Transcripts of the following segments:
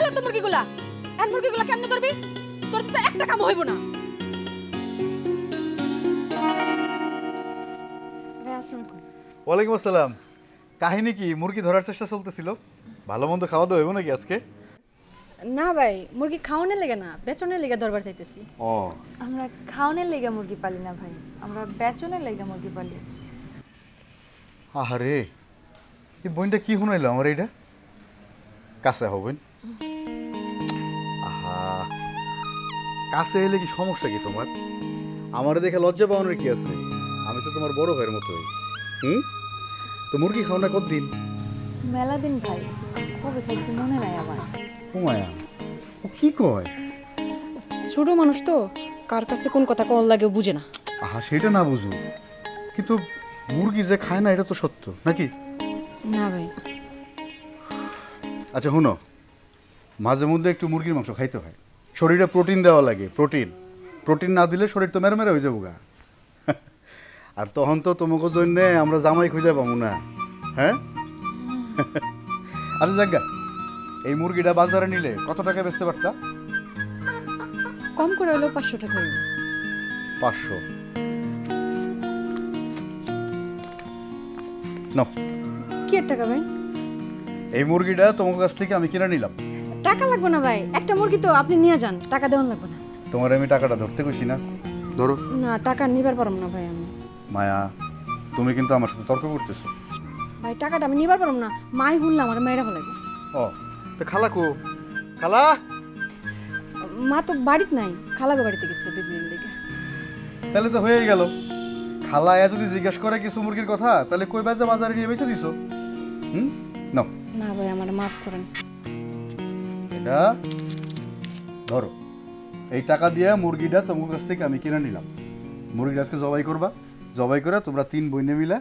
গেল তো মুরগিগুলা। আর মুরগিগুলা কেমনে ধরবি? তোর তো একটা কাম হইব না। ওয়ালাইকুম আসসালাম। কাহিনী কি? মুরগি ধরার চেষ্টা চলতেছিল? ভালো মন্দ খাওয়া দাওয়া হইব নাকি আজকে? না ভাই, মুরগি খাওয়ানোর লেগে না, বেচনের লেগে দরবার চাইতেছি। ও, আমরা খাওয়ানোর লেগে মুরগি পালি না ভাই, আমরা বেচনের লেগে মুরগি পালি। আহারে, এই বইনটা কি শুনাইলো আমার? এইটা কাছে হবেন? আহা, কাছে এলে কি সমস্যা কি তোমার? আমার দেখে লজ্জা পাওয়ানোর কি আছে? আমি তো তোমার বড় ভাইয়ের মতোই। তো মুরগি খাও না কতদিন? মেলা দিন ভাই, কবে খাইছি মনে নাই আমার। ও মায়া, ও কি কয়? ছোট মানুষ তো, কার কাছে কোন কথা কল লাগে বুঝে না। আহা, সেটা না বুঝু, কিন্তু মুরগি যে খায় না এটা তো সত্য নাকি? না ভাই। আচ্ছা শুনো, মাঝে মধ্যে একটু মুরগির মাংস খাইতে হয়, শরীরে প্রোটিন দেওয়া লাগে। প্রোটিন না দিলে শরীর তো মেরে মেরে হয়ে যাবো গা। আর তখন তো তোমাকে জন্য আমরা জামাই খুঁজে পাবো না। হ্যাঁ, আচ্ছা জাগা, এই মুরগিটা বাজারে নিলে কত টাকা বেচতে পারতা? কম করে হলেও 500 টাকা হইব। 500? নাও। কি এর টাকা ভাই? এই মুরগিটা তোমার কাছ থেকে আমি কিনে নিলাম। টাকা লাগবে না ভাই, একটা মুরগি তো আপনি নিয়ে যান, টাকা দেওয়ান লাগবে না। তোমার আমি টাকাটা ধরতে কইছি না? ধরো। না, টাকা নিবার পারব না ভাই আমি। মায়া, তুমি কিন্তু আমার সাথে তর্ক করতেছো। ভাই টাকাটা আমি নিবার পারব না, মাই হুনলাম আমার মেয়েরা ফেলাইব। ও, তো খালা কো? খালা? মা তো বাড়িতে নাই, খালাগো বাড়িতে গেছে দুদিন থেকে। তাহলে তো হয়ে গেল। খালা আয়া যদি জিজ্ঞেস করে কিছু মুরগির কথা, তাহলে কই বাজে বাজারে নিয়ে বেচে দিছো? নাও। না ভাই, আমার মাফ করেন। এটা ধরো, এই টাকা দিয়ে মুরগিটা তোমার কাছ থেকে আমি কিনে নিলাম। মুরগিটা আজকে জবাই করবা, জবাই করে তোমরা 3 বোনে মিলে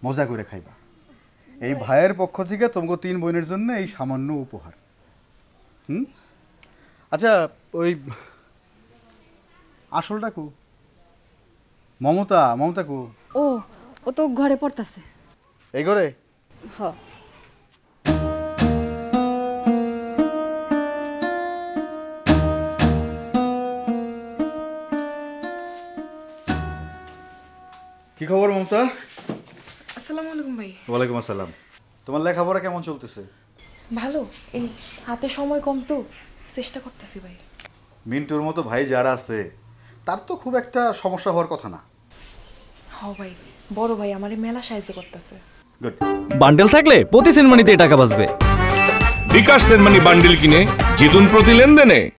মজা করে খাইবা। এই ভাইয়ের পক্ষ থেকে তোমাকে 3 বোনের জন্য এই সামান্য উপহার। আচ্ছা, ওই আসলটা কো? মমতা কো? ও, ও তো ঘরে পড়তাছে। এই ঘরে? হ। কি খবর মমতা? আসসালামু আলাইকুম ভাই। ওয়ালাইকুম আসসালাম। তোমার লেখাপড়া কেমন চলতেছে? ভালো, এই হাতে সময় কম তো চেষ্টা করতেছি ভাই। মিন্টুর মতো ভাই যারা আছে তার তো খুব একটা সমস্যা হওয়ার কথা না। হ ভাই, বড় ভাই আমারে মেলা সাহায্য করতেছে। গুড। বান্ডেল থাকলে প্রতি সেনমানিতে টাকা বাঁচবে। বিকাশ সেনমানি বান্ডেল কিনে জিতুন প্রতি লেনদেনে।